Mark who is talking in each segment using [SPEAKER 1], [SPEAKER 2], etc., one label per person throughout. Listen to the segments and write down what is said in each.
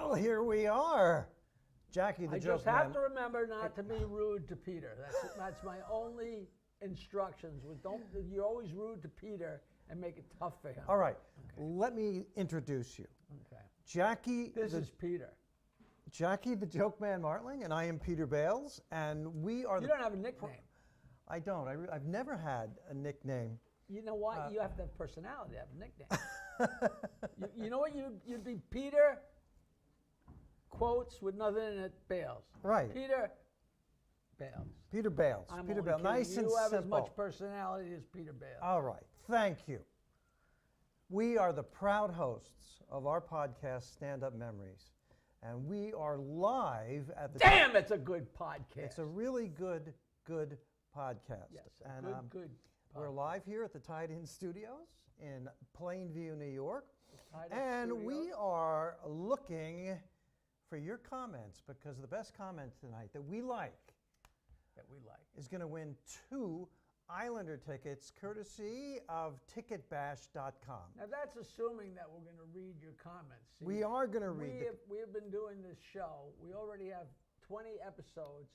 [SPEAKER 1] Well, here we are. Jackie the
[SPEAKER 2] I
[SPEAKER 1] Joke
[SPEAKER 2] just have
[SPEAKER 1] Man.
[SPEAKER 2] to remember not to be rude to Peter. That's my only instructions. You're always rude to Peter and make it tough for him.
[SPEAKER 1] All right, let me introduce you.
[SPEAKER 2] Okay.
[SPEAKER 1] Jackie
[SPEAKER 2] This is Peter.
[SPEAKER 1] Jackie the Joke Man Martling, and I am Peter Bales, and we are
[SPEAKER 2] You don't have a nickname.
[SPEAKER 1] I don't. I've never had a nickname.
[SPEAKER 2] You know what? You have to have personality to have a nickname. you know what? You'd be Peter, quotes with nothing in it, Bales.
[SPEAKER 1] Right.
[SPEAKER 2] Peter Bales.
[SPEAKER 1] Peter Bales.
[SPEAKER 2] I'm
[SPEAKER 1] Peter
[SPEAKER 2] only
[SPEAKER 1] Bales.
[SPEAKER 2] kidding.
[SPEAKER 1] Nice and
[SPEAKER 2] You have as
[SPEAKER 1] simple.
[SPEAKER 2] much personality as Peter Bales.
[SPEAKER 1] All right. Thank you. We are the proud hosts of our podcast, Stand Up Memories, and we are live at the.
[SPEAKER 2] Damn, it's a good podcast.
[SPEAKER 1] It's a really good podcast.
[SPEAKER 2] Yes,
[SPEAKER 1] and
[SPEAKER 2] good.
[SPEAKER 1] we're live here at the Tied In Studios in Plainview, New York,
[SPEAKER 2] Tied In
[SPEAKER 1] and
[SPEAKER 2] Studios.
[SPEAKER 1] we are looking for your comments because the best comment tonight that we like is going to win 2 Islander tickets courtesy of ticketbash.com.
[SPEAKER 2] Now that's assuming that we're going to read your comments. See,
[SPEAKER 1] We are going to read
[SPEAKER 2] we have been doing this show. We already have 20 episodes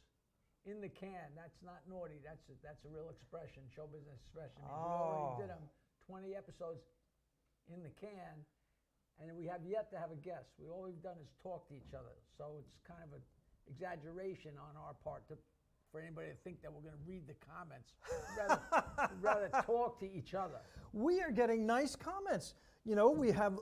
[SPEAKER 2] in the can. That's not naughty. That's a real expression, show business expression. We already did them 20 episodes in the can, and we have yet to have a guest. All we've done is talk to each other. So it's kind of an exaggeration on our part for anybody to think that we're going to read the comments. We'd rather talk to each other.
[SPEAKER 1] We are getting nice comments. You know, we have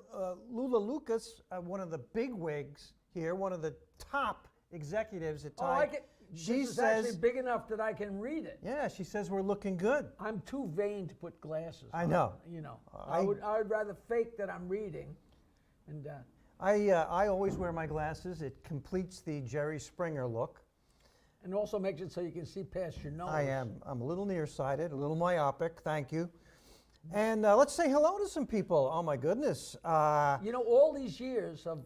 [SPEAKER 1] Lula Lucas, one of the big wigs here, one of the top executives at Tide. She
[SPEAKER 2] this is
[SPEAKER 1] says,
[SPEAKER 2] actually big enough that I can read it.
[SPEAKER 1] yeah, she says we're looking good.
[SPEAKER 2] I'm too vain to put glasses on.
[SPEAKER 1] I know.
[SPEAKER 2] You know,
[SPEAKER 1] I
[SPEAKER 2] would rather fake that I'm reading. And
[SPEAKER 1] I always wear my glasses. It completes the Jerry Springer look.
[SPEAKER 2] and also makes it so you can see past your nose.
[SPEAKER 1] I'm a little nearsighted, a little myopic. Thank you. And let's say hello to some people. Oh my goodness.
[SPEAKER 2] You know, all these years of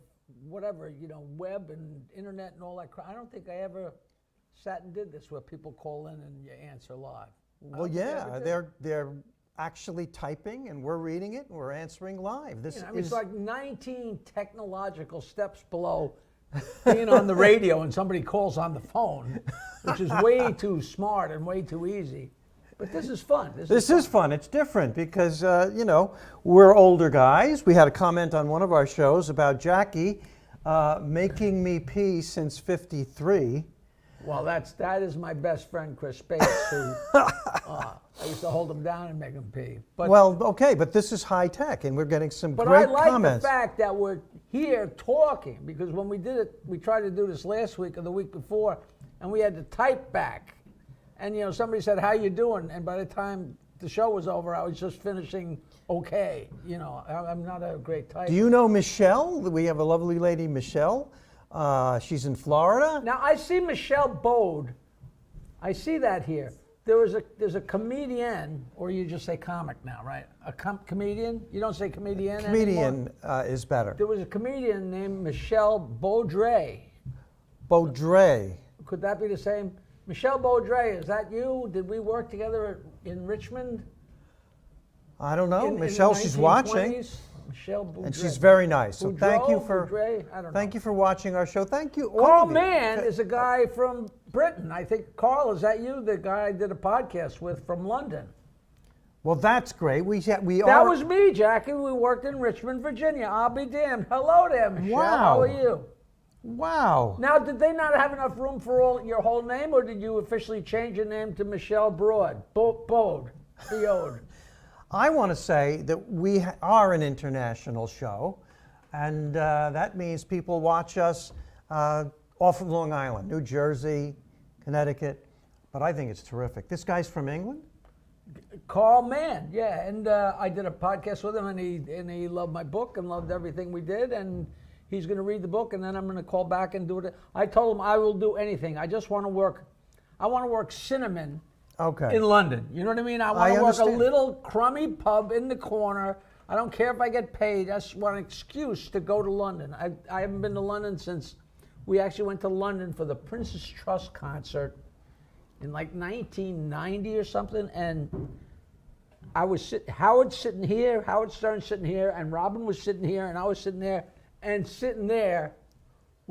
[SPEAKER 2] whatever, you know, web and internet and all that crap, I don't think I ever sat and did this where people call in and you answer live.
[SPEAKER 1] Well, yeah, they're actually typing and we're reading it and we're answering live. This
[SPEAKER 2] You know, I mean,
[SPEAKER 1] is
[SPEAKER 2] it's like 19 technological steps below being on the radio and somebody calls on the phone, which is way too smart and way too easy. But this is fun.
[SPEAKER 1] This is fun. It's different because, you know, we're older guys. We had a comment on one of our shows about Jackie making me pee since 53.
[SPEAKER 2] Well, that is my best friend, Chris Spates, who I used to hold him down and make him pee. But,
[SPEAKER 1] Well, okay, but this is high tech and we're getting some
[SPEAKER 2] but
[SPEAKER 1] great
[SPEAKER 2] I like
[SPEAKER 1] comments.
[SPEAKER 2] the fact that we're here talking, because when we did it, we tried to do this last week or the week before, and we had to type back. And, you know, somebody said, how you doing? And by the time the show was over, I was just finishing okay. You know, I'm not a great typer.
[SPEAKER 1] Do you know Michelle? We have a lovely lady, Michelle. She's in Florida.
[SPEAKER 2] Now, I see Michelle Bode. I see that here. There's a comedian, or you just say comic now, right? A comedian? You don't say comedian anymore?
[SPEAKER 1] Comedian is better.
[SPEAKER 2] There was a comedian named Michelle Beaudre.
[SPEAKER 1] Beaudre.
[SPEAKER 2] Could that be the same? Michelle Beaudre, is that you? Did we work together in Richmond?
[SPEAKER 1] I don't know.
[SPEAKER 2] In
[SPEAKER 1] Michelle,
[SPEAKER 2] the
[SPEAKER 1] she's watching.
[SPEAKER 2] 1920s? Michelle Beaudre.
[SPEAKER 1] And she's very nice. So thank you
[SPEAKER 2] Boudreaux?
[SPEAKER 1] for
[SPEAKER 2] Beaudre? I don't know.
[SPEAKER 1] thank you for watching our show. Thank you. all
[SPEAKER 2] Carl
[SPEAKER 1] of you.
[SPEAKER 2] Mann is a guy from Britain. I think, Carl, is that you? The guy I did a podcast with from London.
[SPEAKER 1] Well, that's great.
[SPEAKER 2] That was me, Jackie. We worked in Richmond, Virginia. I'll be damned. Hello there, Michelle.
[SPEAKER 1] Wow.
[SPEAKER 2] How are you?
[SPEAKER 1] Wow.
[SPEAKER 2] Now, did they not have enough room for your whole name, or did you officially change your name to Michelle Bode? Bode.
[SPEAKER 1] I want to say that we are an international show, and that means people watch us off of Long Island, New Jersey, Connecticut. But I think it's terrific. This guy's from England?
[SPEAKER 2] Carl Mann, yeah, and I did a podcast with him, and he loved my book and loved everything we did, and he's going to read the book, and then I'm going to call back and do it. I told him I will do anything. I just want to work. I want to work cinnamon in London. You know what I mean? I want to work a little crummy pub in the corner. I don't care if I get paid. I just want an excuse to go to London. I haven't been to London since we actually went to London for the Prince's Trust concert in like 1990 or something, and I was Howard Stern sitting here, and Robin was sitting here, and I was sitting there, and sitting there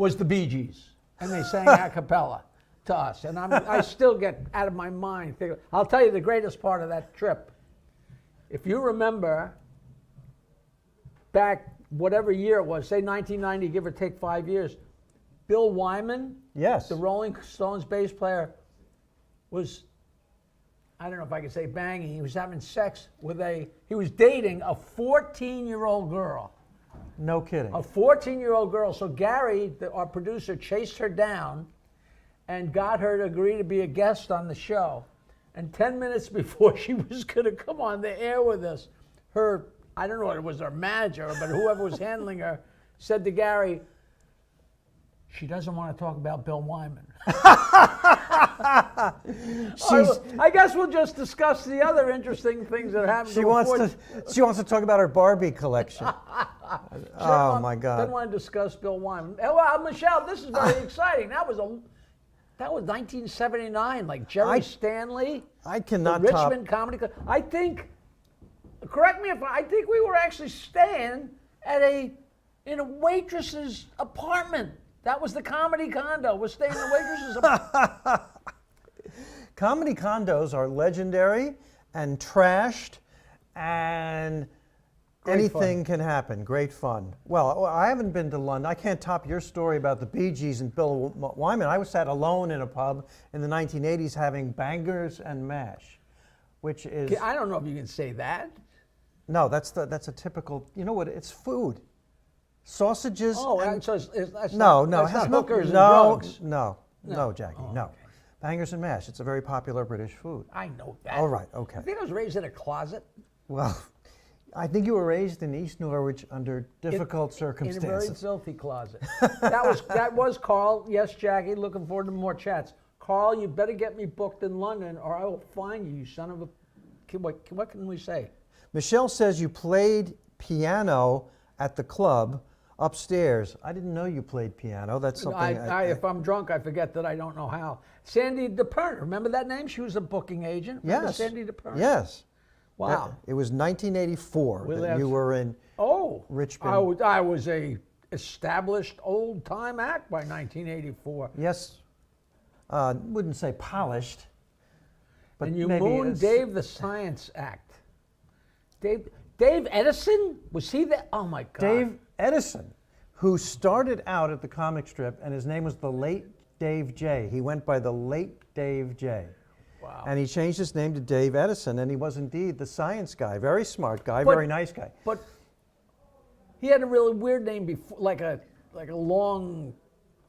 [SPEAKER 2] was the Bee Gees, and they sang a cappella to us. And I still get out of my mind. I'll tell you the greatest part of that trip. If you remember, back whatever year it was, say 1990, give or take 5 years, Bill Wyman,
[SPEAKER 1] Yes.
[SPEAKER 2] the Rolling Stones bass player, was, I don't know if I could say banging, he was having sex with he was dating a 14-year-old girl.
[SPEAKER 1] No kidding.
[SPEAKER 2] A 14-year-old girl. So Gary, our producer, chased her down and got her to agree to be a guest on the show. And 10 minutes before she was going to come on the air with us, I don't know if it was her manager, but whoever was handling her, said to Gary, she doesn't want to talk about Bill Wyman. I guess we'll just discuss the other interesting things that happened.
[SPEAKER 1] She wants to talk about her Barbie collection. Oh my God!
[SPEAKER 2] Didn't want to discuss Bill Wyman. Well, Michelle, this is very exciting. That was 1979. Like Jerry Stanley.
[SPEAKER 1] I cannot
[SPEAKER 2] the
[SPEAKER 1] top.
[SPEAKER 2] Richmond Comedy Club. I think. Correct me if I think we were actually staying in a waitress's apartment. That was the comedy condo. We're staying in the waitress's apartment.
[SPEAKER 1] Comedy condos are legendary and trashed, and anything can happen. Great fun. Well, I haven't been to London. I can't top your story about the Bee Gees and Bill Wyman. I was sat alone in a pub in the 1980s having bangers and mash, which is...
[SPEAKER 2] I don't know if you can say that.
[SPEAKER 1] No, that's a typical... You know what? It's food. Sausages.
[SPEAKER 2] Oh,
[SPEAKER 1] and,
[SPEAKER 2] so that's
[SPEAKER 1] no,
[SPEAKER 2] not,
[SPEAKER 1] it
[SPEAKER 2] that's
[SPEAKER 1] has
[SPEAKER 2] not hookers and
[SPEAKER 1] no,
[SPEAKER 2] drugs.
[SPEAKER 1] no, Jackie,
[SPEAKER 2] Oh,
[SPEAKER 1] no.
[SPEAKER 2] okay.
[SPEAKER 1] Bangers and mash. It's a very popular British food.
[SPEAKER 2] I know that.
[SPEAKER 1] All right, okay.
[SPEAKER 2] I think I was raised in a closet.
[SPEAKER 1] Well, I think you were raised in East Norwich under difficult circumstances.
[SPEAKER 2] In a very filthy closet. That was Carl. Yes, Jackie. Looking forward to more chats. Carl, you better get me booked in London, or I will find you, you son of a. What can we say?
[SPEAKER 1] Michelle says you played piano at the club upstairs. I didn't know you played piano. That's something.
[SPEAKER 2] If I'm drunk, I forget that I don't know how. Sandy DePerner, remember that name? She was a booking agent. Remember
[SPEAKER 1] Yes.
[SPEAKER 2] Sandy DePerner.
[SPEAKER 1] Yes.
[SPEAKER 2] Wow.
[SPEAKER 1] It was 1984 that you were in Richmond.
[SPEAKER 2] I was a established old time act by 1984.
[SPEAKER 1] Yes. Wouldn't say polished, but
[SPEAKER 2] And you
[SPEAKER 1] maybe
[SPEAKER 2] mooned Dave the Science Act. Dave Edison? Was he there? Oh my God.
[SPEAKER 1] Dave Edison, who started out at the comic strip, and his name was the late Dave J. He went by the late Dave J.
[SPEAKER 2] Wow.
[SPEAKER 1] And he changed his name to Dave Edison, and he was indeed the science guy. Very smart guy, very nice guy.
[SPEAKER 2] But he had a really weird name before, like a long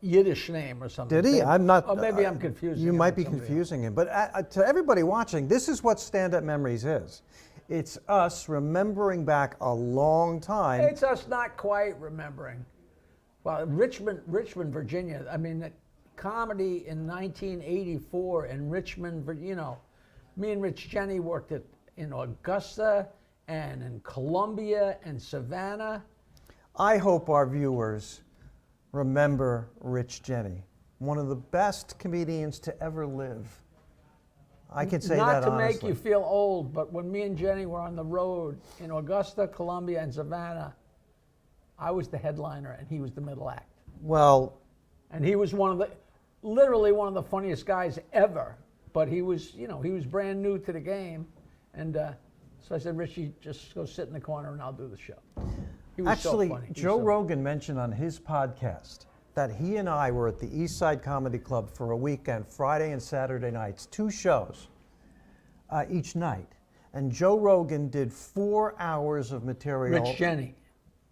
[SPEAKER 2] Yiddish name or something.
[SPEAKER 1] Did he? I'm not.
[SPEAKER 2] Oh, maybe I'm confusing.
[SPEAKER 1] You
[SPEAKER 2] him
[SPEAKER 1] might
[SPEAKER 2] with
[SPEAKER 1] be
[SPEAKER 2] somebody
[SPEAKER 1] confusing him. But to everybody watching, this is what Stand Up Memories is. It's us remembering back a long time.
[SPEAKER 2] It's us not quite remembering. Well, Richmond, Virginia. I mean, comedy in 1984 in Richmond, me and Rich Jenny worked in Augusta and in Columbia and Savannah.
[SPEAKER 1] I hope our viewers remember Rich Jenny, one of the best comedians to ever live. I can say that honestly.
[SPEAKER 2] Not to make you feel old, but when me and Jenny were on the road in Augusta, Columbia, and Savannah, I was the headliner and he was the middle act.
[SPEAKER 1] Well,
[SPEAKER 2] and he was literally one of the funniest guys ever. But he was brand new to the game, and so I said, Richie, just go sit in the corner and I'll do the show. He was
[SPEAKER 1] actually,
[SPEAKER 2] so funny.
[SPEAKER 1] Joe Rogan mentioned on his podcast that he and I were at the East Side Comedy Club for a weekend, Friday and Saturday nights, 2 shows each night. And Joe Rogan did 4 hours of material.
[SPEAKER 2] Rich Jenny.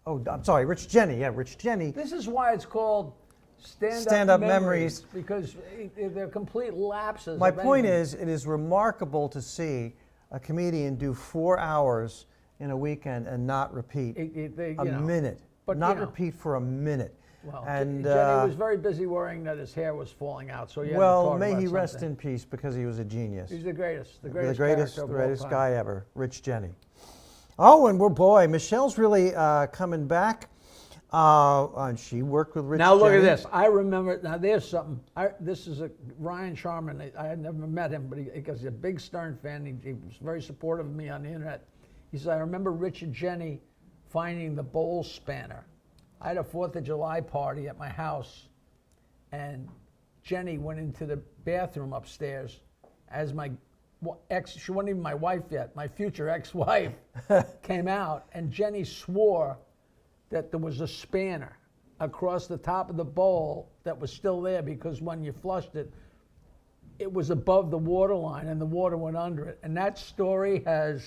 [SPEAKER 1] Oh, I'm sorry, Rich Jenny. Yeah, Rich Jenny.
[SPEAKER 2] This is why it's called
[SPEAKER 1] Stand-Up Memories.
[SPEAKER 2] Because they're complete lapses.
[SPEAKER 1] My point is, it is remarkable to see a comedian do 4 hours in a weekend and not repeat a minute.
[SPEAKER 2] But,
[SPEAKER 1] not repeat for a minute.
[SPEAKER 2] Well,
[SPEAKER 1] and
[SPEAKER 2] Jenny was very busy worrying that his hair was falling out, so
[SPEAKER 1] well, may he rest in peace because he was a genius.
[SPEAKER 2] He's the greatest, the
[SPEAKER 1] greatest
[SPEAKER 2] greatest
[SPEAKER 1] guy ever, Rich Jenny. Oh, and Michelle's really coming back. And she worked with Rich
[SPEAKER 2] Now look
[SPEAKER 1] Jenny.
[SPEAKER 2] at this. I remember. Now there's something. This is Ryan Sharman. I had never met him, but because he's a big Stern fan, he was very supportive of me on the internet. He said, I remember Rich and Jenny finding the bowl spanner. I had a 4th of July party at my house and Jenny went into the bathroom upstairs as my ex, she wasn't even my wife yet, my future ex-wife came out, and Jenny swore that there was a spanner across the top of the bowl that was still there because when you flushed it, it was above the water line and the water went under it. And that story has...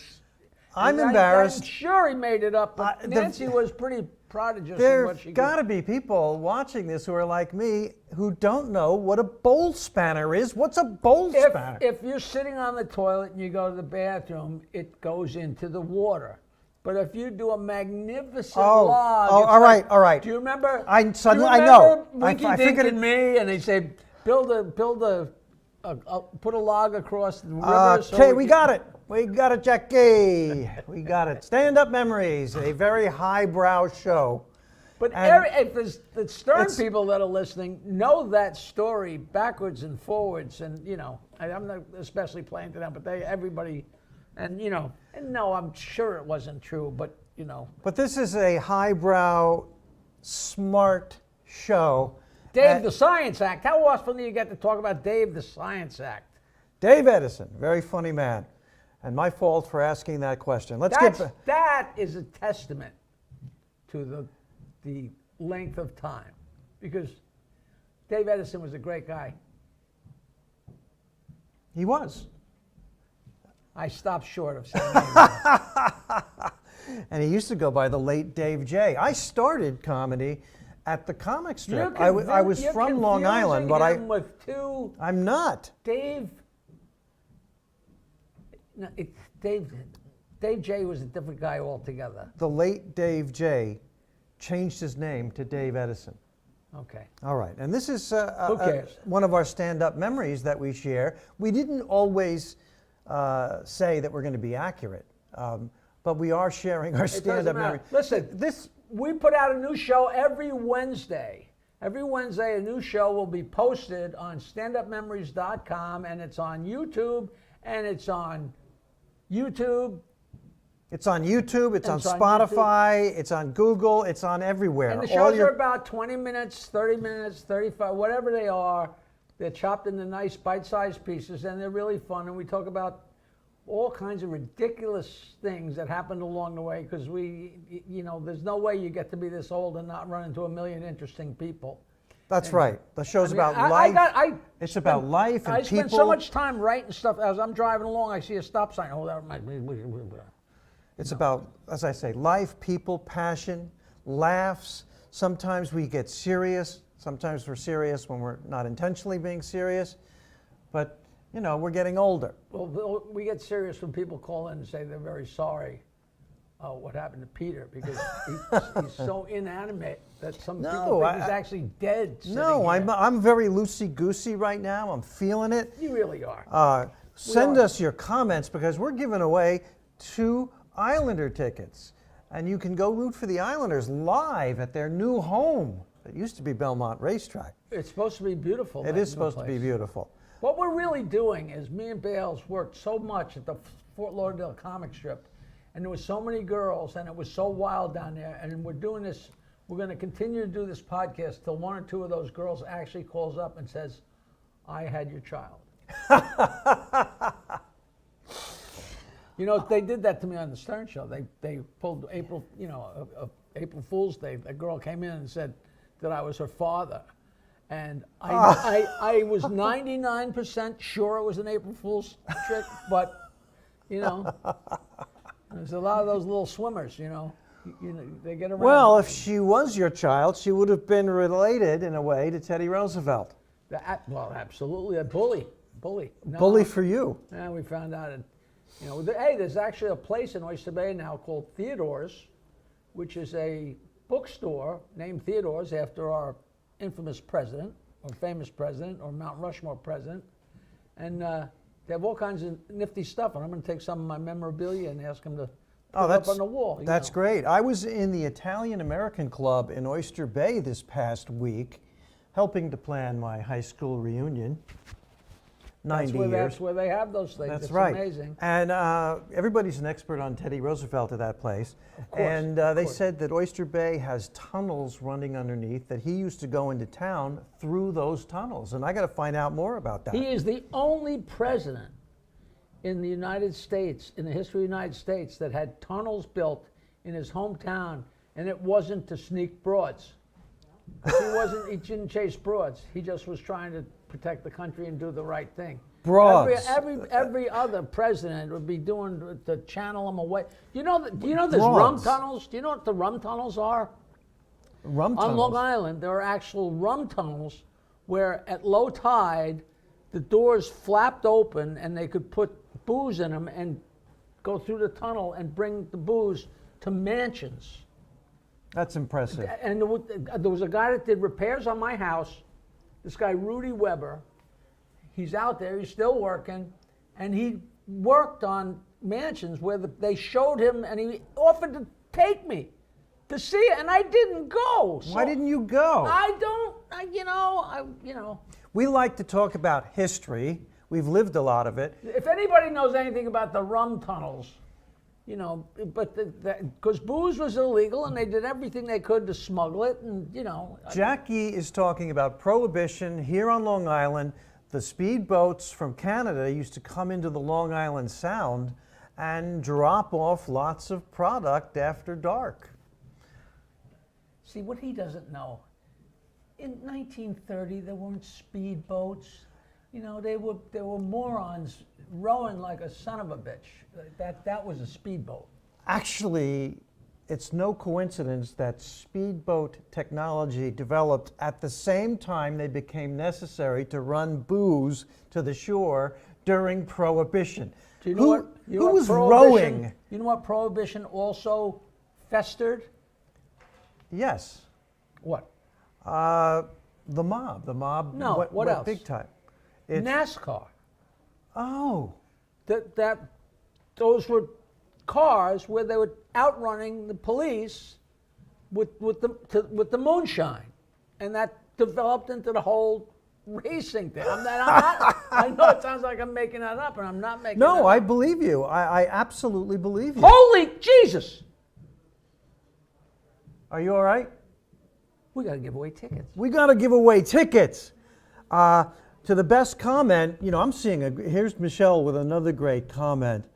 [SPEAKER 1] I'm embarrassed.
[SPEAKER 2] I'm sure he made it up, but Nancy was pretty prodigious in what she
[SPEAKER 1] There's got to be people watching this who are like me who don't know what a bowl spanner is. What's a bowl spanner?
[SPEAKER 2] If you're sitting on the toilet and you go to the bathroom, it goes into the water. But if you do a magnificent log,
[SPEAKER 1] all right.
[SPEAKER 2] Do you remember?
[SPEAKER 1] I
[SPEAKER 2] Remember
[SPEAKER 1] know.
[SPEAKER 2] Winky
[SPEAKER 1] I
[SPEAKER 2] Dink
[SPEAKER 1] figured
[SPEAKER 2] and me, and they say put a log across the river.
[SPEAKER 1] Okay, we got it. We got it, Jackie. We got it. Stand-up memories, a very highbrow show.
[SPEAKER 2] But if the Stern people that are listening know that story backwards and forwards, and I'm not especially playing to them, but everybody, and no, I'm sure it wasn't true, but
[SPEAKER 1] But this is a highbrow, smart show.
[SPEAKER 2] Dave the Science Act. How often do you get to talk about Dave the Science Act?
[SPEAKER 1] Dave Edison, very funny man. And my fault for asking that question.
[SPEAKER 2] That is a testament to the length of time, because Dave Edison was a great guy.
[SPEAKER 1] He was.
[SPEAKER 2] I stopped short of saying that.
[SPEAKER 1] And he used to go by the late Dave J. I started comedy at the comic strip. I was from Long Island, but I'm not.
[SPEAKER 2] Dave J was a different guy altogether.
[SPEAKER 1] The late Dave J changed his name to Dave Edison.
[SPEAKER 2] Okay.
[SPEAKER 1] All right. And this is
[SPEAKER 2] Who cares?
[SPEAKER 1] one of our stand-up memories that we share. We didn't always say that we're going to be accurate, but we are sharing our stand-up memory.
[SPEAKER 2] Listen, we put out a new show every Wednesday. Every Wednesday, a new show will be posted on standupmemories.com, and it's on YouTube, and it's on YouTube.
[SPEAKER 1] It's on YouTube, it's on Spotify, it's on Google, it's on everywhere.
[SPEAKER 2] And the shows are about 20 minutes, 30 minutes, 35, whatever they are. They're chopped into nice bite-sized pieces, and they're really fun. And we talk about all kinds of ridiculous things that happened along the way, because there's no way you get to be this old and not run into a million interesting people.
[SPEAKER 1] That's right. The show's about life. It's about life and people.
[SPEAKER 2] I spend so much time writing stuff. As I'm driving along, I see a stop sign. Oh, that might.
[SPEAKER 1] It's about, as I say, life, people, passion, laughs. Sometimes we get serious. Sometimes we're serious when we're not intentionally being serious. But, we're getting older.
[SPEAKER 2] Well, we get serious when people call in and say they're very sorry what happened to Peter, because he's so inanimate that some people think he's actually dead.
[SPEAKER 1] No, I'm very loosey-goosey right now. I'm feeling it.
[SPEAKER 2] You really are.
[SPEAKER 1] Send us your comments, because we're giving away 2 Islander tickets. And you can go root for the Islanders live at their new home. It used to be Belmont Racetrack.
[SPEAKER 2] It's supposed to be beautiful.
[SPEAKER 1] It is supposed to be beautiful.
[SPEAKER 2] What we're really doing is, me and Bales worked so much at the Fort Lauderdale comic strip, and there were so many girls, and it was so wild down there, and we're doing this, we're going to continue to do this podcast till 1 or 2 of those girls actually calls up and says, I had your child. They did that to me on the Stern Show. They pulled April Fool's Day. A girl came in and said that I was her father. And I was 99% sure it was an April Fool's trick, but, there's a lot of those little swimmers, they get around.
[SPEAKER 1] Well, if she was your child, she would have been related, in a way, to Teddy Roosevelt.
[SPEAKER 2] Well, absolutely. A bully. No,
[SPEAKER 1] Bully for you.
[SPEAKER 2] Yeah, we found out. Hey, there's actually a place in Oyster Bay now called Theodore's, which is a bookstore named Theodore's after our infamous president, or famous president, or Mount Rushmore president. And they have all kinds of nifty stuff. And I'm going to take some of my memorabilia and ask them to put it up on the wall.
[SPEAKER 1] That's great. I was in the Italian American Club in Oyster Bay this past week, helping to plan my high school reunion. 90 years.
[SPEAKER 2] That's where they have those things.
[SPEAKER 1] That's
[SPEAKER 2] it's
[SPEAKER 1] right.
[SPEAKER 2] amazing.
[SPEAKER 1] And everybody's an expert on Teddy Roosevelt at that place.
[SPEAKER 2] course,
[SPEAKER 1] And
[SPEAKER 2] of
[SPEAKER 1] they
[SPEAKER 2] course.
[SPEAKER 1] said that Oyster Bay has tunnels running underneath, that he used to go into town through those tunnels. And I got to find out more about that.
[SPEAKER 2] He is the only president in the United States, in the history of the United States, that had tunnels built in his hometown, and it wasn't to sneak broads. He didn't chase broads. He just was trying to protect the country and do the right thing.
[SPEAKER 1] Broads.
[SPEAKER 2] Every other president would be doing to channel them away. Do you know there's rum
[SPEAKER 1] Broads.
[SPEAKER 2] tunnels? Do you know what the rum tunnels are?
[SPEAKER 1] Rum
[SPEAKER 2] On Long
[SPEAKER 1] tunnels.
[SPEAKER 2] Island, there are actual rum tunnels where at low tide, the doors flapped open and they could put booze in them and go through the tunnel and bring the booze to mansions.
[SPEAKER 1] That's impressive.
[SPEAKER 2] And there was a guy that did repairs on my house, this guy Rudy Weber. He's out there, he's still working, and he worked on mansions where they showed him, and he offered to take me to see it, and I didn't go. So
[SPEAKER 1] Why didn't you go?
[SPEAKER 2] you know.
[SPEAKER 1] We like to talk about history. We've lived a lot of it.
[SPEAKER 2] If anybody knows anything about the rum tunnels, you know, but because booze was illegal and they did everything they could to smuggle it, and you know.
[SPEAKER 1] Jackie is talking about Prohibition here on Long Island. The speedboats from Canada used to come into the Long Island Sound and drop off lots of product after dark.
[SPEAKER 2] See, what he doesn't know, in 1930 there weren't speedboats. You know, there were morons rowing like a son of a bitch. That was a speedboat.
[SPEAKER 1] Actually, it's no coincidence that speedboat technology developed at the same time they became necessary to run booze to the shore during Prohibition.
[SPEAKER 2] Do you know
[SPEAKER 1] Who was
[SPEAKER 2] Prohibition-
[SPEAKER 1] rowing?
[SPEAKER 2] You know what Prohibition also festered?
[SPEAKER 1] Yes.
[SPEAKER 2] What?
[SPEAKER 1] The mob. The mob
[SPEAKER 2] No,
[SPEAKER 1] went,
[SPEAKER 2] what
[SPEAKER 1] went
[SPEAKER 2] else?
[SPEAKER 1] big time.
[SPEAKER 2] NASCAR.
[SPEAKER 1] Oh,
[SPEAKER 2] Those were cars where they were outrunning the police with the moonshine, and that developed into the whole racing thing. I know it sounds like I'm making that up, and I'm not making that
[SPEAKER 1] no,
[SPEAKER 2] up.
[SPEAKER 1] I believe you. I absolutely believe you.
[SPEAKER 2] Holy Jesus!
[SPEAKER 1] Are you all right?
[SPEAKER 2] We got to give away tickets.
[SPEAKER 1] We got to give away tickets. To the best comment, you know, I'm seeing here's Michelle with another great comment.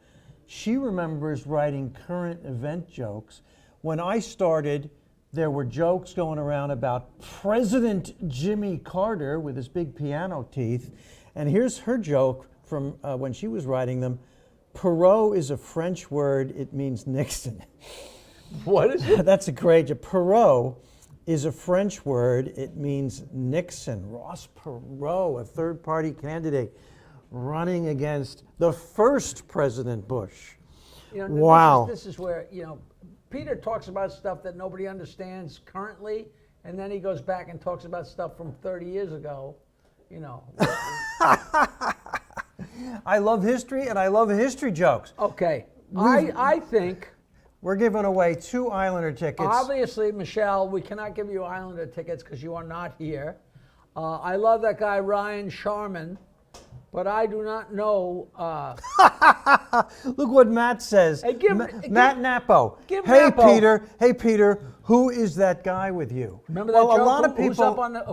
[SPEAKER 1] She remembers writing current event jokes. When I started, there were jokes going around about President Jimmy Carter with his big piano teeth. And here's her joke from when she was writing them. Perot is a French word. It means Nixon.
[SPEAKER 2] What is it?
[SPEAKER 1] That's a great joke. Perot is a French word. It means Nixon. Ross Perot, a third-party candidate running against the first President Bush.
[SPEAKER 2] You know,
[SPEAKER 1] Wow.
[SPEAKER 2] This is where, you know, Peter talks about stuff that nobody understands currently, and then he goes back and talks about stuff from 30 years ago, you know.
[SPEAKER 1] I love history, and I love history jokes.
[SPEAKER 2] Okay, I think,
[SPEAKER 1] We're giving away 2 Islander tickets.
[SPEAKER 2] obviously, Michelle, we cannot give you Islander tickets because you are not here. I love that guy, Ryan Sharman, but I do not know.
[SPEAKER 1] Look what Matt says.
[SPEAKER 2] Hey, give-
[SPEAKER 1] Matt Napo.
[SPEAKER 2] give
[SPEAKER 1] Hey,
[SPEAKER 2] Napo.
[SPEAKER 1] Peter. Hey, Peter. Who is that guy with you?
[SPEAKER 2] Remember that
[SPEAKER 1] well,
[SPEAKER 2] joke?
[SPEAKER 1] a lot of people.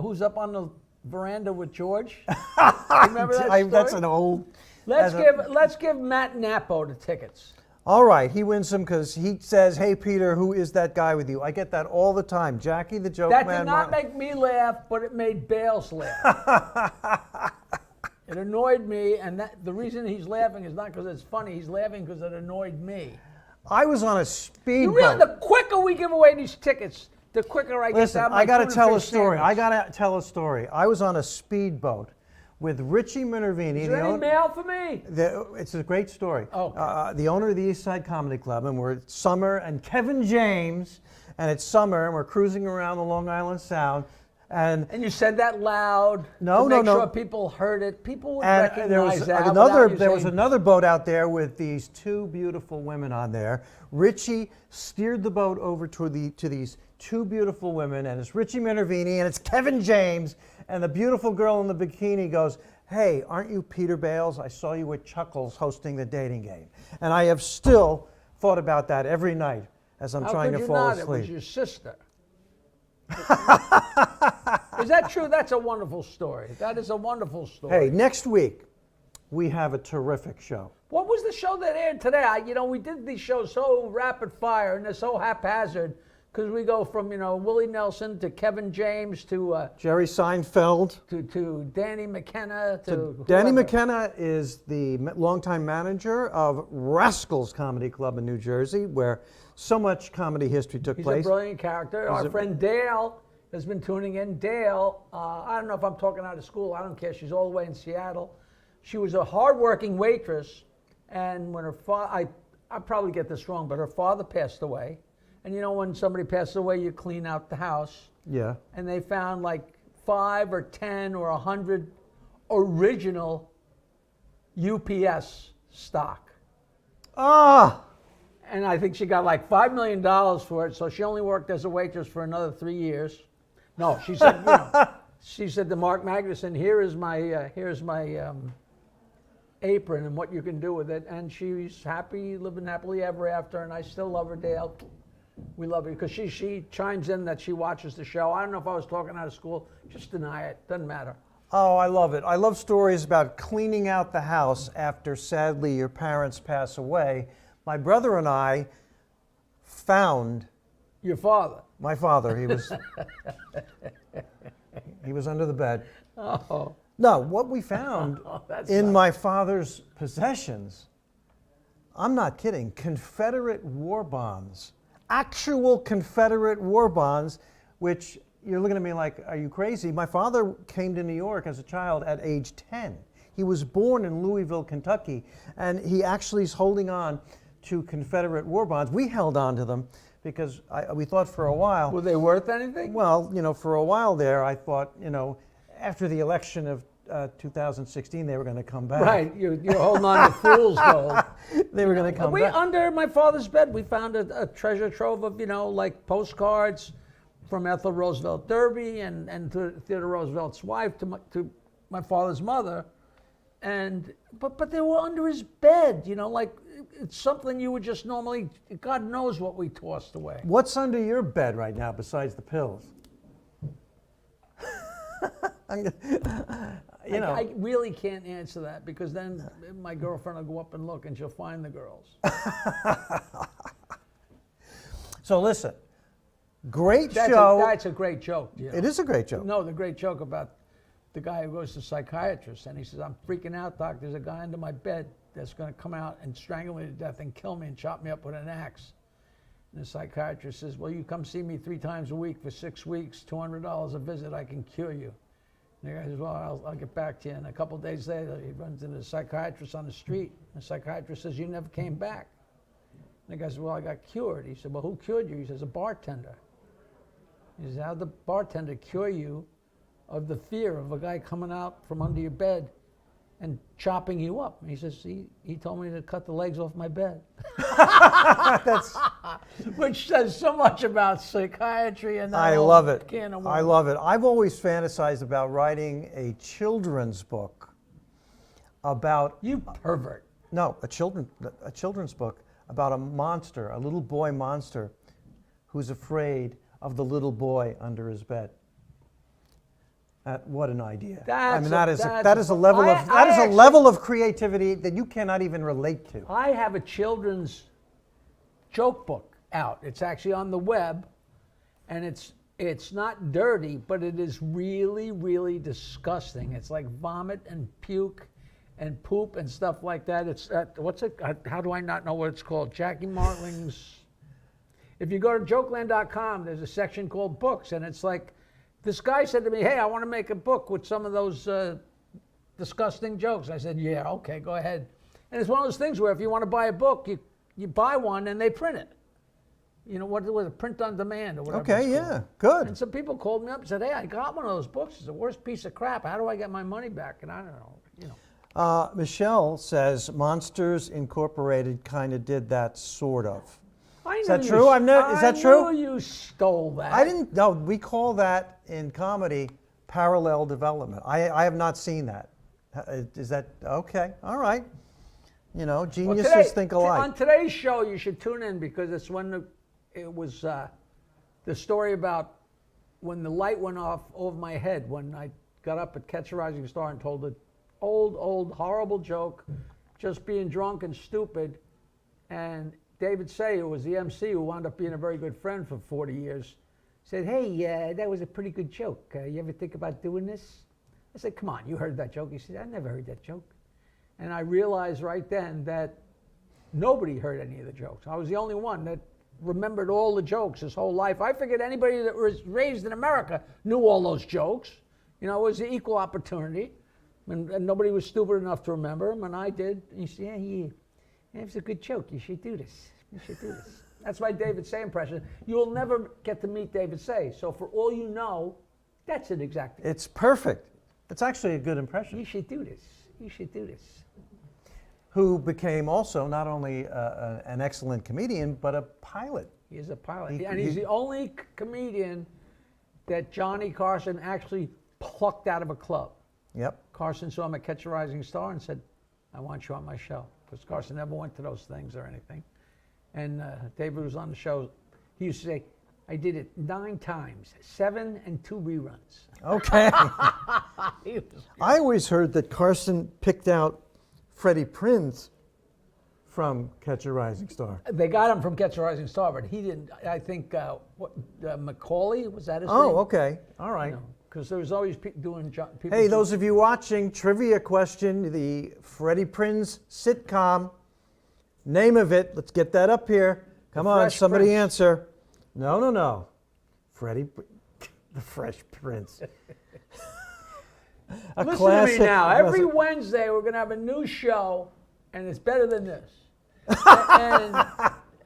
[SPEAKER 2] Who's up on the veranda with George? Remember that story?
[SPEAKER 1] That's an old.
[SPEAKER 2] Let's give Matt Napo the tickets.
[SPEAKER 1] All right, he wins them because he says, "Hey, Peter, who is that guy with you?" I get that all the time. Jackie, the joke
[SPEAKER 2] That
[SPEAKER 1] man.
[SPEAKER 2] did not make me laugh, but it made Bales laugh. It annoyed me, and the reason he's laughing is not because it's funny. He's laughing because it annoyed me.
[SPEAKER 1] I was on a
[SPEAKER 2] You
[SPEAKER 1] speedboat.
[SPEAKER 2] really, the quicker we give away these tickets, the quicker I get
[SPEAKER 1] Listen,
[SPEAKER 2] to have my
[SPEAKER 1] I got to
[SPEAKER 2] tuna
[SPEAKER 1] tell a
[SPEAKER 2] fish
[SPEAKER 1] story. I
[SPEAKER 2] sandwich.
[SPEAKER 1] got to tell a story. I was on a speedboat with Richie Minervini.
[SPEAKER 2] Is there any mail for me?
[SPEAKER 1] It's a great story.
[SPEAKER 2] Okay.
[SPEAKER 1] The owner of the East Side Comedy Club, and we're at Summer and Kevin James, and it's summer, and we're cruising around the Long Island Sound. And
[SPEAKER 2] And you said that loud.
[SPEAKER 1] No,
[SPEAKER 2] to
[SPEAKER 1] no,
[SPEAKER 2] make
[SPEAKER 1] no.
[SPEAKER 2] sure people heard it. People would
[SPEAKER 1] And
[SPEAKER 2] recognize that. without you
[SPEAKER 1] there was
[SPEAKER 2] saying-
[SPEAKER 1] another boat out there with these two beautiful women on there. Richie steered the boat over to these two beautiful women, and it's Richie Minervini and it's Kevin James, and the beautiful girl in the bikini goes, "Hey, aren't you Peter Bales? I saw you with Chuckles hosting the dating game." And I have still thought about that every night as I'm
[SPEAKER 2] How
[SPEAKER 1] trying
[SPEAKER 2] could
[SPEAKER 1] to
[SPEAKER 2] you
[SPEAKER 1] fall
[SPEAKER 2] not? It
[SPEAKER 1] asleep.
[SPEAKER 2] was your sister. Is that true? That's a wonderful story. That is a wonderful story.
[SPEAKER 1] Hey, next week we have a terrific show.
[SPEAKER 2] What was the show that aired today? We did these shows so rapid fire and they're so haphazard because we go from, Willie Nelson to Kevin James to
[SPEAKER 1] Jerry Seinfeld.
[SPEAKER 2] to Danny McKenna to
[SPEAKER 1] Danny
[SPEAKER 2] whoever.
[SPEAKER 1] McKenna is the longtime manager of Rascals Comedy Club in New Jersey, where so much comedy history took
[SPEAKER 2] He's
[SPEAKER 1] place.
[SPEAKER 2] a brilliant character. Our
[SPEAKER 1] a-
[SPEAKER 2] friend Dale has been tuning in. Dale, I don't know if I'm talking out of school. I don't care. She's all the way in Seattle. She was a hardworking waitress, and when her father, I probably get this wrong, but her father passed away. And when somebody passes away, you clean out the house.
[SPEAKER 1] Yeah.
[SPEAKER 2] And they found like 5 or 10 or 100 original UPS stock.
[SPEAKER 1] Ah!
[SPEAKER 2] And I think she got like $5 million for it. So she only worked as a waitress for another 3 years. No, she said, she said to Mark Magnuson, here's my apron and what you can do with it. And she's happy, living happily ever after. And I still love her, Dale. We love her because she chimes in that she watches the show. I don't know if I was talking out of school. Just deny it. Doesn't matter.
[SPEAKER 1] Oh, I love it. I love stories about cleaning out the house after, sadly, your parents pass away. My brother and I found
[SPEAKER 2] Your father.
[SPEAKER 1] my father. He was under the bed.
[SPEAKER 2] Oh,
[SPEAKER 1] No, what we found
[SPEAKER 2] that's
[SPEAKER 1] in
[SPEAKER 2] not-
[SPEAKER 1] my father's possessions, I'm not kidding, Confederate war bonds. Actual Confederate war bonds, which you're looking at me like, are you crazy? My father came to New York as a child at age 10. He was born in Louisville, Kentucky, and he actually is holding on to Confederate war bonds. We held on to them because we thought for a while.
[SPEAKER 2] were they worth anything?
[SPEAKER 1] Well, for a while there, I thought, after the election of 2016, they were going to come back.
[SPEAKER 2] Right, you're holding on to fool's gold.
[SPEAKER 1] They were going to come
[SPEAKER 2] We
[SPEAKER 1] back.
[SPEAKER 2] under my father's bed, we found a treasure trove of like postcards from Ethel Roosevelt Derby and Theodore Roosevelt's wife to my father's mother, but they were under his bed. Like it's something you would just normally. God knows what we tossed away.
[SPEAKER 1] What's under your bed right now besides the pills?
[SPEAKER 2] I really can't answer that because then my girlfriend will go up and look and she'll find the girls.
[SPEAKER 1] So listen, great
[SPEAKER 2] That's
[SPEAKER 1] show.
[SPEAKER 2] that's a great joke.
[SPEAKER 1] It is a great joke.
[SPEAKER 2] No, the great joke about the guy who goes to psychiatrist and he says, "I'm freaking out, doc. There's a guy under my bed that's going to come out and strangle me to death and kill me and chop me up with an axe." And the psychiatrist says, "Well, you come see me 3 times a week for 6 weeks, $200 a visit. I can cure you." And the guy says, "Well, I'll get back to you." And a couple of days later, he runs into the psychiatrist on the street. The psychiatrist says, "You never came back." And the guy says, "Well, I got cured." He said, "Well, who cured you?" He says, "A bartender." He says, "How'd the bartender cure you of the fear of a guy coming out from under your bed and chopping you up?" And he says, he told me to cut the legs off my bed."
[SPEAKER 1] That's,
[SPEAKER 2] Which says so much about psychiatry and that
[SPEAKER 1] I
[SPEAKER 2] whole
[SPEAKER 1] love it.
[SPEAKER 2] can of
[SPEAKER 1] I
[SPEAKER 2] worms.
[SPEAKER 1] love it. I've always fantasized about writing a children's book about
[SPEAKER 2] You pervert.
[SPEAKER 1] a children's book about a monster, a little boy monster who's afraid of the little boy under his bed. What an idea!
[SPEAKER 2] That
[SPEAKER 1] is a level of creativity that you cannot even relate to.
[SPEAKER 2] I have a children's joke book out. It's actually on the web, and it's not dirty, but it is really, really disgusting. It's like vomit and puke and poop and stuff like that. It's how do I not know what it's called? Jackie Martling's. If you go to jokeland.com, there's a section called books, and it's like this guy said to me, "Hey, I want to make a book with some of those disgusting jokes." I said, "Yeah, okay, go ahead." And it's one of those things where if you want to buy a book, you buy one and they print it. You know, what was it, print on demand or whatever.
[SPEAKER 1] Okay,
[SPEAKER 2] it's
[SPEAKER 1] yeah,
[SPEAKER 2] called.
[SPEAKER 1] good.
[SPEAKER 2] And some people called me up and said, hey, I got one of those books. It's the worst piece of crap. How do I get my money back? And I don't know, you know.
[SPEAKER 1] Michelle says Monsters Incorporated kind of did that, sort of.
[SPEAKER 2] Is
[SPEAKER 1] that true? Is that true?
[SPEAKER 2] I knew you stole that.
[SPEAKER 1] I didn't. No, we call that in comedy parallel development. I have not seen that. Is that okay? All right. You know,
[SPEAKER 2] Well,
[SPEAKER 1] geniuses
[SPEAKER 2] today-
[SPEAKER 1] think alike.
[SPEAKER 2] On today's show, you should tune in because it's it was the story about when the light went off over my head when I got up at Catch a Rising Star and told an old, horrible joke, just being drunk and stupid. And David Say, who was the MC, who wound up being a very good friend for 40 years, said, hey, that was a pretty good joke. You ever think about doing this? I said, come on, you heard that joke. He said, I never heard that joke. And I realized right then that nobody heard any of the jokes. I was the only one that remembered all the jokes his whole life. I figured anybody that was raised in America knew all those jokes. You know, it was an equal opportunity. And nobody was stupid enough to remember them, and I did. And he said, yeah, it's a good joke. You should do this. You should do this. That's my David Say impression. You'll never get to meet David Say. So for all you know, that's it exactly.
[SPEAKER 1] It's perfect. It's actually a good impression.
[SPEAKER 2] You should do this. You should do this.
[SPEAKER 1] Who became also not only an excellent comedian, but a pilot.
[SPEAKER 2] He is a pilot.
[SPEAKER 1] He-
[SPEAKER 2] And he's
[SPEAKER 1] he-
[SPEAKER 2] the only comedian that Johnny Carson actually plucked out of a club.
[SPEAKER 1] Yep.
[SPEAKER 2] Carson saw him at Catch a Rising Star and said, I want you on my show. Because Carson never went to those things or anything. And David was on the show. He used to say, I did it 9 times, 7 and 2 reruns.
[SPEAKER 1] Okay.
[SPEAKER 2] He was-
[SPEAKER 1] I always heard that Carson picked out Freddie Prinze from Catch a Rising Star.
[SPEAKER 2] They got him from Catch a Rising Star, but he didn't. I think, Macaulay, was that his name?
[SPEAKER 1] Oh, okay. All right.
[SPEAKER 2] Because there was always people
[SPEAKER 1] Hey, those of you watching, trivia question, the Freddie Prinze sitcom, name of it, let's get that up here. Come on,
[SPEAKER 2] Fresh
[SPEAKER 1] somebody
[SPEAKER 2] Prince.
[SPEAKER 1] answer. No. The Fresh Prince. A
[SPEAKER 2] Listen
[SPEAKER 1] classic.
[SPEAKER 2] to me now. Every Wednesday, we're going to have a new show, and it's better than this.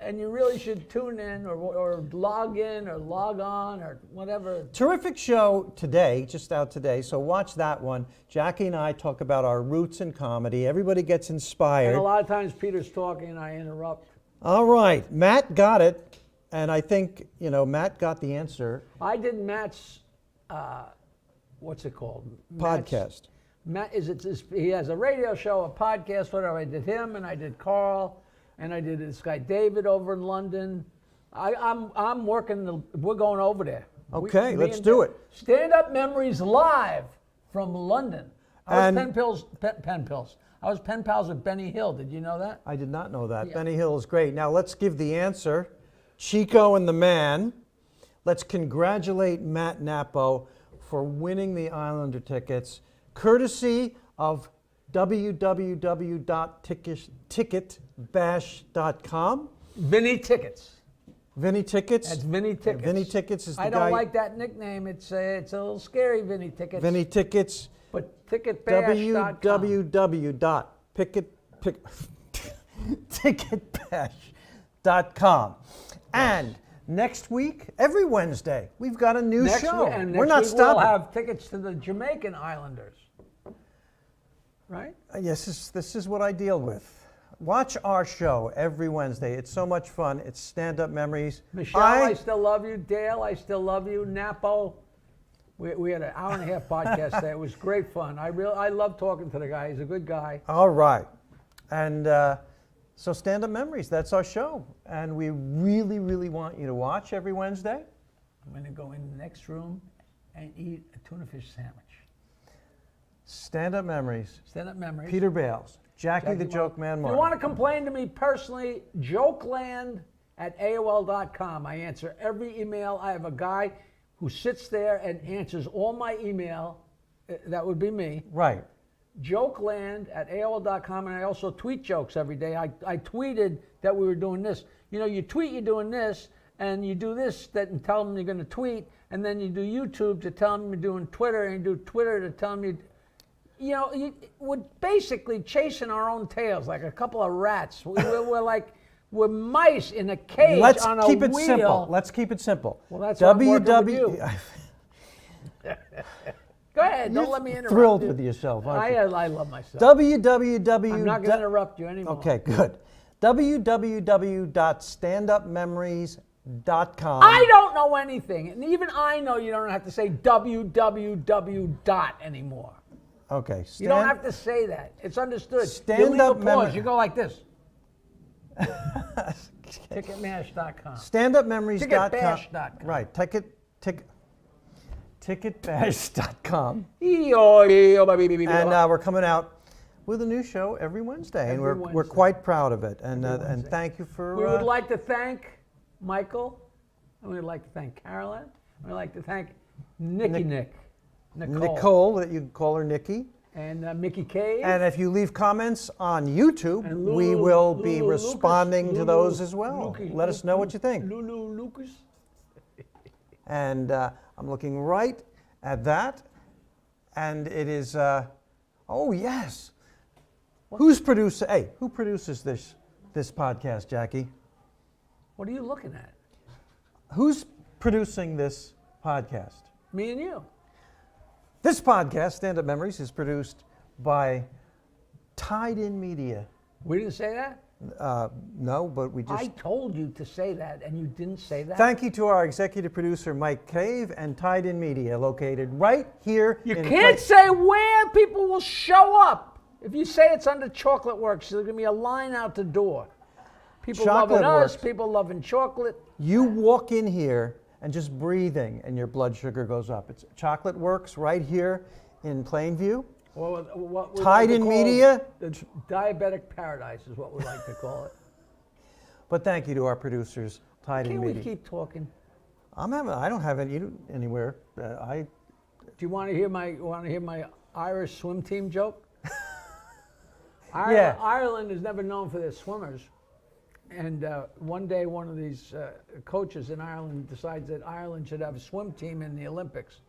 [SPEAKER 2] and you really should tune in or log in or log on or whatever.
[SPEAKER 1] Terrific show today, just out today, so watch that one. Jackie and I talk about our roots in comedy. Everybody gets inspired.
[SPEAKER 2] And a lot of times Peter's talking and I interrupt.
[SPEAKER 1] All right, Matt got it, and I think, Matt got the answer.
[SPEAKER 2] I did Matt's, what's it called?
[SPEAKER 1] Podcast.
[SPEAKER 2] Matt, he has a radio show, a podcast, whatever. I did him and I did Carl and I did this guy David over in London. I'm working, we're going over there.
[SPEAKER 1] Okay,
[SPEAKER 2] Me
[SPEAKER 1] let's
[SPEAKER 2] and
[SPEAKER 1] do it.
[SPEAKER 2] Stand Up Memories live from London. I
[SPEAKER 1] And-
[SPEAKER 2] was pen pals. I was pen pals with Benny Hill. Did you know that?
[SPEAKER 1] I did not know that.
[SPEAKER 2] Yeah.
[SPEAKER 1] Benny Hill is great. Now let's give the answer. Chico and the Man. Let's congratulate Matt Napo for winning the Islander tickets, courtesy of www.ticketbash.com.
[SPEAKER 2] Vinny Tickets.
[SPEAKER 1] Vinny Tickets.
[SPEAKER 2] That's Vinny Tickets.
[SPEAKER 1] Vinny Tickets is the
[SPEAKER 2] I
[SPEAKER 1] guy.
[SPEAKER 2] don't like that nickname. It's a little scary, Vinny Tickets.
[SPEAKER 1] Vinny Tickets.
[SPEAKER 2] But ticketbash.com.
[SPEAKER 1] Ticketbash.com. And next week, every Wednesday, we've got a new show.
[SPEAKER 2] And
[SPEAKER 1] We're not
[SPEAKER 2] next week we'll
[SPEAKER 1] stopping.
[SPEAKER 2] have tickets to the Jamaican Islanders. Right?
[SPEAKER 1] Yes, this is what I deal with. Watch our show every Wednesday. It's so much fun. It's stand-up memories.
[SPEAKER 2] Michelle, I still love you. Dale, I still love you. Napo. We had an hour and a half podcast today. It was great fun. I love talking to the guy. He's a good guy.
[SPEAKER 1] All right. And so stand-up memories, that's our show. And we really, really want you to watch every Wednesday.
[SPEAKER 2] I'm going to go in the next room and eat a tuna fish sandwich.
[SPEAKER 1] Stand-up memories.
[SPEAKER 2] Stand Up Memories.
[SPEAKER 1] Peter Bales. Jackie the Joke Man
[SPEAKER 2] If you
[SPEAKER 1] Martin.
[SPEAKER 2] want to complain to me personally, jokeland@aol.com. I answer every email. I have a guy who sits there and answers all my email. That would be me.
[SPEAKER 1] Right.
[SPEAKER 2] Jokeland@aol.com, and I also tweet jokes every day. I tweeted that we were doing this. You tweet you're doing this, and you do this and tell them you're going to tweet, and then you do YouTube to tell them you're doing Twitter, and you do Twitter to tell them we're basically chasing our own tails like a couple of rats. We're like were mice in a cage
[SPEAKER 1] Let's
[SPEAKER 2] on a
[SPEAKER 1] keep it
[SPEAKER 2] wheel.
[SPEAKER 1] simple. Let's keep it simple.
[SPEAKER 2] Well, that's why I'm working with you. Go ahead. Don't let me interrupt
[SPEAKER 1] Thrilled
[SPEAKER 2] you.
[SPEAKER 1] with yourself, aren't you?
[SPEAKER 2] I love myself.
[SPEAKER 1] www.
[SPEAKER 2] I'm not going to interrupt you anymore.
[SPEAKER 1] Okay, good. www.standupmemories.com.
[SPEAKER 2] I don't know anything, and even I know you don't have to say www. dot anymore.
[SPEAKER 1] Okay.
[SPEAKER 2] You don't have to say that. It's understood.
[SPEAKER 1] Stand
[SPEAKER 2] You leave
[SPEAKER 1] up
[SPEAKER 2] a pause.
[SPEAKER 1] memory.
[SPEAKER 2] You go like this. Ticketmash.com.
[SPEAKER 1] Standupmemories.com.
[SPEAKER 2] Ticketbash.com.
[SPEAKER 1] Right. Ticketbash.com. And we're coming out with a new show every Wednesday, and
[SPEAKER 2] Every
[SPEAKER 1] we're
[SPEAKER 2] Wednesday.
[SPEAKER 1] quite proud of it. And
[SPEAKER 2] Wednesday.
[SPEAKER 1] thank you for.
[SPEAKER 2] We would like to thank Michael, and we'd like to thank Carolyn, and we'd like to thank Nicole,
[SPEAKER 1] Nicole, that you can call her Nikki.
[SPEAKER 2] and Mickey Cave.
[SPEAKER 1] And if you leave comments on YouTube,
[SPEAKER 2] And
[SPEAKER 1] we
[SPEAKER 2] Lulu-
[SPEAKER 1] will be
[SPEAKER 2] Lulu
[SPEAKER 1] responding
[SPEAKER 2] Lucas,
[SPEAKER 1] to
[SPEAKER 2] Lulu-
[SPEAKER 1] those as well.
[SPEAKER 2] Luki-
[SPEAKER 1] Let us know what you think.
[SPEAKER 2] Lulu Lucas.
[SPEAKER 1] And I'm looking right at that. And it is, oh yes. Who produces this podcast, Jackie?
[SPEAKER 2] What are you looking at?
[SPEAKER 1] Who's producing this podcast?
[SPEAKER 2] Me and you.
[SPEAKER 1] This podcast, Stand Up Memories, is produced by Tied In Media.
[SPEAKER 2] We didn't say that?
[SPEAKER 1] No, but we just...
[SPEAKER 2] I told you to say that, and you didn't say that.
[SPEAKER 1] Thank you to our executive producer, Mike Cave, and Tied In Media, located right here
[SPEAKER 2] You
[SPEAKER 1] in
[SPEAKER 2] can't say where people will show up. If you say it's under Chocolate Works, there's going to be a line out the door. People
[SPEAKER 1] Chocolate
[SPEAKER 2] loving us,
[SPEAKER 1] Works.
[SPEAKER 2] people loving chocolate.
[SPEAKER 1] You walk in here and just breathing, and your blood sugar goes up. It's Chocolate Works right here in Plainview.
[SPEAKER 2] What we
[SPEAKER 1] Tied
[SPEAKER 2] like to
[SPEAKER 1] In
[SPEAKER 2] call
[SPEAKER 1] Media.
[SPEAKER 2] The diabetic paradise is what we like to call it.
[SPEAKER 1] But thank you to our producers, Tied In
[SPEAKER 2] Can't we
[SPEAKER 1] Media.
[SPEAKER 2] keep talking?
[SPEAKER 1] I don't have any anywhere.
[SPEAKER 2] Do you want to hear my Irish swim team joke?
[SPEAKER 1] Yeah.
[SPEAKER 2] Ireland is never known for their swimmers. And one day, one of these coaches in Ireland decides that Ireland should have a swim team in the Olympics.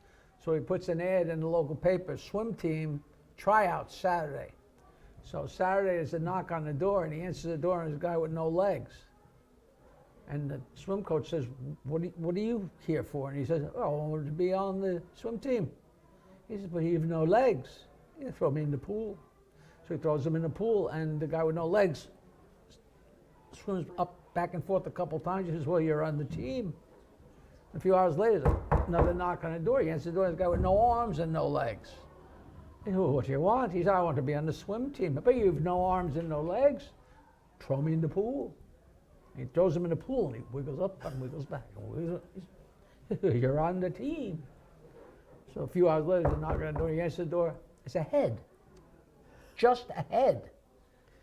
[SPEAKER 2] So he puts an ad in the local paper, swim team tryouts Saturday. So Saturday is a knock on the door, and he answers the door, and there's a guy with no legs. And the swim coach says, what are you here for? And he says, oh, I wanted to be on the swim team. He says, but you have no legs. Yeah, throw me in the pool. So he throws him in the pool, and the guy with no legs swims up back and forth a couple times. He says, well, you're on the team. A few hours later, another knock on the door. He answers the door, there's a guy with no arms and no legs. He said, well, what do you want? He said, I want to be on the swim team. But you have no arms and no legs. Throw me in the pool. And he throws him in the pool, and he wiggles up and wiggles back. And wiggles up. You're on the team. So a few hours later, there's a knock on the door. He answers the door. It's a head. Just a head.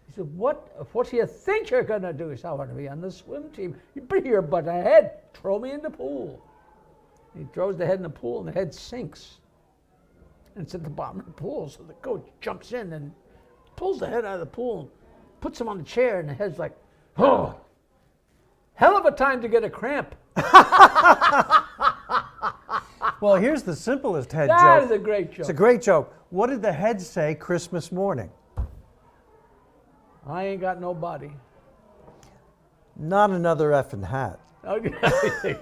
[SPEAKER 2] He said, what do you think you're going to do? He said, I want to be on the swim team. But you're but a head. Throw me in the pool. He throws the head in the pool, and the head sinks. And it's at the bottom of the pool. So the coach jumps in and pulls the head out of the pool and puts him on the chair, and the head's like, oh, hell of a time to get a cramp.
[SPEAKER 1] Well, here's the simplest head
[SPEAKER 2] That
[SPEAKER 1] joke.
[SPEAKER 2] is a great joke.
[SPEAKER 1] It's a great joke. What did the head say Christmas morning?
[SPEAKER 2] I ain't got no body.
[SPEAKER 1] Not another effing hat.
[SPEAKER 2] Okay.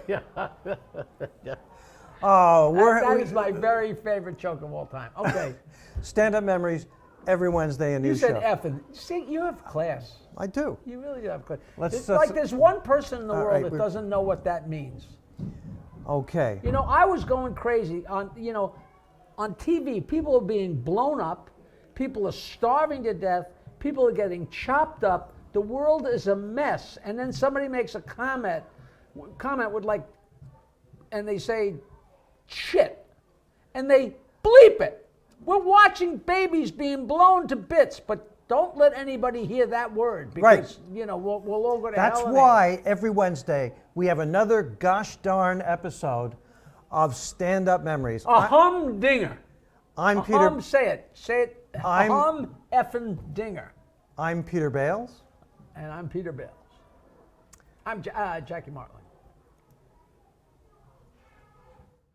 [SPEAKER 1] Oh,
[SPEAKER 2] That is my very favorite joke of all time. Okay.
[SPEAKER 1] Stand Up Memories every Wednesday, a new
[SPEAKER 2] You said
[SPEAKER 1] show.
[SPEAKER 2] effing. See, you have class.
[SPEAKER 1] I do.
[SPEAKER 2] You really do have class.
[SPEAKER 1] Let's-
[SPEAKER 2] It's
[SPEAKER 1] let's-
[SPEAKER 2] like there's one person in the
[SPEAKER 1] All
[SPEAKER 2] world
[SPEAKER 1] right,
[SPEAKER 2] that
[SPEAKER 1] we're-
[SPEAKER 2] doesn't know what that means.
[SPEAKER 1] Okay.
[SPEAKER 2] You know, I was going crazy on TV. People are being blown up. People are starving to death. People are getting chopped up. The world is a mess. And then somebody makes a comment with like, and they say, shit. And they bleep it. We're watching babies being blown to bits, but don't let anybody hear that word because,
[SPEAKER 1] Right.
[SPEAKER 2] we'll all go to
[SPEAKER 1] That's
[SPEAKER 2] hell.
[SPEAKER 1] why every Wednesday we have another gosh darn episode of Stand Up Memories.
[SPEAKER 2] A humdinger.
[SPEAKER 1] I'm
[SPEAKER 2] A
[SPEAKER 1] Peter.
[SPEAKER 2] hum, say it. Say it. A hum effing dinger.
[SPEAKER 1] I'm Peter Bales.
[SPEAKER 2] And I'm Peter Bales. I'm Jackie Martling.